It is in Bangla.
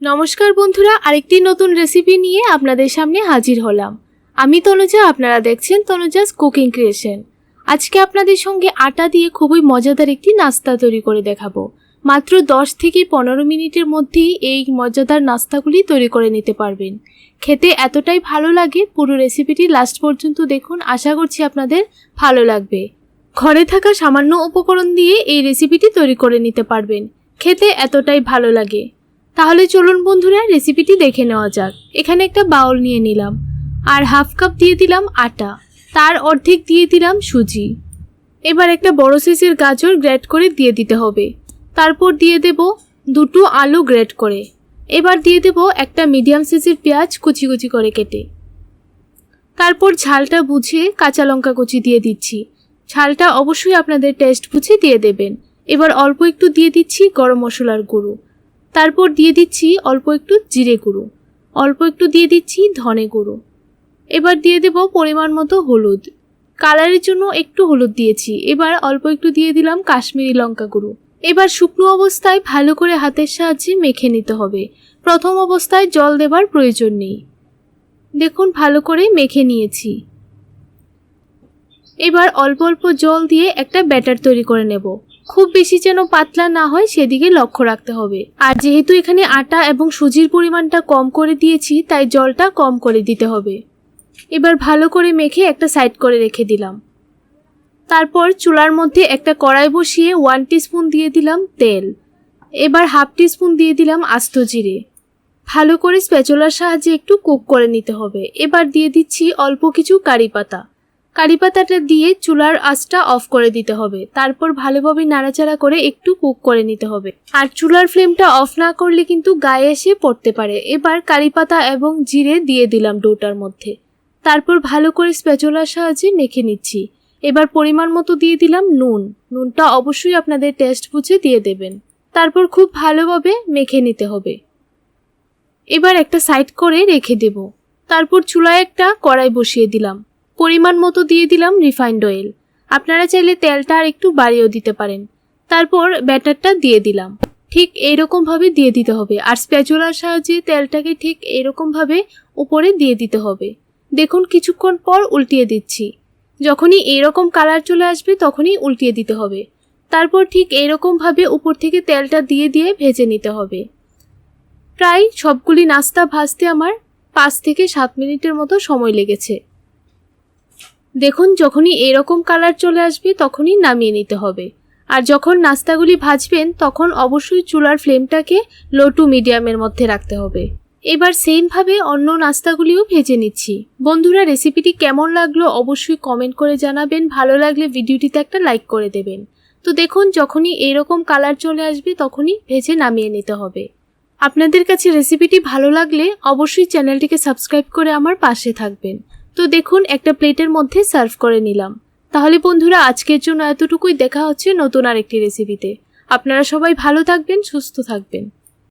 নমস্কার বন্ধুরা, আরেকটি নতুন রেসিপি নিয়ে আপনাদের সামনে হাজির হলাম। আমি তনুজা, আপনারা দেখছেন তনুজাস কুকিং ক্রিয়েশন। আজকে আপনাদের সঙ্গে আটা দিয়ে খুবই মজাদার একটি নাস্তা তৈরি করে দেখাবো। মাত্র 10 থেকে 15 মিনিটের মধ্যেই এই মজাদার নাস্তাগুলি তৈরি করে নিতে পারবেন। খেতে এতটাই ভালো লাগে, পুরো রেসিপিটি লাস্ট পর্যন্ত দেখুন, আশা করছি আপনাদের ভালো লাগবে। ঘরে থাকা সামান্য উপকরণ দিয়ে এই রেসিপিটি তৈরি করে নিতে পারবেন, খেতে এতটাই ভালো লাগে। তাহলে চলুন বন্ধুরা, রেসিপিটি দেখে নেওয়া যাক। এখানে একটা বাউল নিয়ে নিলাম, আর হাফ কাপ দিয়ে দিলাম আটা, তার অর্ধেক দিয়ে দিলাম সুজি। এবার একটা বড় সাইজের গাজর গ্রেট করে দিয়ে দিতে হবে। তারপর দিয়ে দেব দুটো আলু গ্রেট করে। এবার দিয়ে দেব একটা মিডিয়াম সাইজের পেঁয়াজ কুচি কুচি করে কেটে। তারপর ঝালটা বুঝে কাঁচা লঙ্কা কুচি দিয়ে দিচ্ছি। ঝালটা অবশ্যই আপনাদের টেস্ট বুঝে দিয়ে দেবেন। এবার অল্প একটু দিয়ে দিচ্ছি গরম মশলার গুঁড়ো। তারপর দিয়ে দিচ্ছি অল্প একটু জিরে গুঁড়ো, অল্প একটু দিয়ে দিচ্ছি ধনে গুঁড়ো। এবার দিয়ে দেব পরিমাণ মতো হলুদ, কালারের জন্য একটু হলুদ দিয়েছি। এবার অল্প একটু দিয়ে দিলাম কাশ্মীরি লঙ্কা গুঁড়ো। এবার শুকনো অবস্থায় ভালো করে হাতের সাহায্যে মেখে নিতে হবে। প্রথম অবস্থায় জল দেবার প্রয়োজন নেই। দেখুন ভালো করে মেখে নিয়েছি। এবার অল্প অল্প জল দিয়ে একটা ব্যাটার তৈরি করে নেব। খুব বেশি যেন পাতলা না হয় সেদিকে লক্ষ্য রাখতে হবে। আর যেহেতু এখানে আটা এবং সুজির পরিমাণটা কম করে দিয়েছি, তাই জলটা কম করে দিতে হবে। এবার ভালো করে মেখে একটা সাইড করে রেখে দিলাম। তারপর চুলার মধ্যে একটা কড়াই বসিয়ে 1 টিস্পুন দিয়ে দিলাম তেল। এবার হাফ টিস্পুন দিয়ে দিলাম আস্ত জিরে। ভালো করে স্প্যাচুলার সাহায্যে একটু কুক করে নিতে হবে। এবার দিয়ে দিচ্ছি অল্প কিছু কারি পাতা। কারি পাতাটা দিয়ে চুলার আঁচটা অফ করে দিতে হবে। তারপর ভালোভাবে নাড়াচাড়া করে একটু কুক করে নিতে হবে। আর চুলার ফ্লেমটা অফ না করলে কিন্তু গায়ে এসে পড়তে পারে। এবার কারি পাতা এবং জিরে দিয়ে দিলাম ডোটার মধ্যে। তারপর ভালো করে স্প্যাচুলার সাহায্যে মেখে নিচ্ছি। এবার পরিমাণ মতো দিয়ে দিলাম নুন। নুনটা অবশ্যই আপনাদের টেস্ট বুঝে দিয়ে দেবেন। তারপর খুব ভালোভাবে মেখে নিতে হবে। এবার একটা সাইড করে রেখে দেব। তারপর চুলায় একটা কড়াই বসিয়ে দিলাম। পরিমাণ মতো দিয়ে দিলাম রিফাইন্ড অয়েল। আপনারা চাইলে তেলটা আর একটু বাড়িয়েও দিতে পারেন। তারপর ব্যাটারটা দিয়ে দিলাম। ঠিক এইরকমভাবে দিয়ে দিতে হবে। আর স্প্যাচুলার সাহায্যে তেলটাকে ঠিক এইরকমভাবে উপরে দিয়ে দিতে হবে। দেখুন কিছুক্ষণ পর উল্টিয়ে দিচ্ছি। যখনই এইরকম কালার চলে আসবে তখনই উল্টিয়ে দিতে হবে। তারপর ঠিক এইরকমভাবে উপর থেকে তেলটা দিয়ে দিয়ে ভেজে নিতে হবে। প্রায় সবগুলি নাস্তা ভাজতে আমার 5 থেকে 7 মিনিটের মতো সময় লেগেছে। দেখুন যখনই এরকম কালার চলে আসবে তখনই নামিয়ে নিতে হবে। আর যখন নাস্তাগুলি ভাজবেন তখন অবশ্যই চুলার ফ্লেমটাকে লো টু মিডিয়ামের মধ্যে রাখতে হবে। এবার সেমভাবে অন্য নাস্তাগুলিও ভেজে নিচ্ছি। বন্ধুরা, রেসিপিটি কেমন লাগলো অবশ্যই কমেন্ট করে জানাবেন। ভালো লাগলে ভিডিওটিতে একটা লাইক করে দেবেন। তো দেখুন যখনই এরকম কালার চলে আসবে তখনই ভেজে নামিয়ে নিতে হবে। আপনাদের কাছে রেসিপিটি ভালো লাগলে অবশ্যই চ্যানেলটিকে সাবস্ক্রাইব করে আমার পাশে থাকবেন। তো দেখুন একটা প্লেটের মধ্যে সার্ভ করে নিলাম। তাহলে বন্ধুরা, আজকের জন্য এতটুকুই। দেখা হচ্ছে নতুন আরেকটি রেসিপিতে। আপনারা সবাই ভালো থাকবেন, সুস্থ থাকবেন।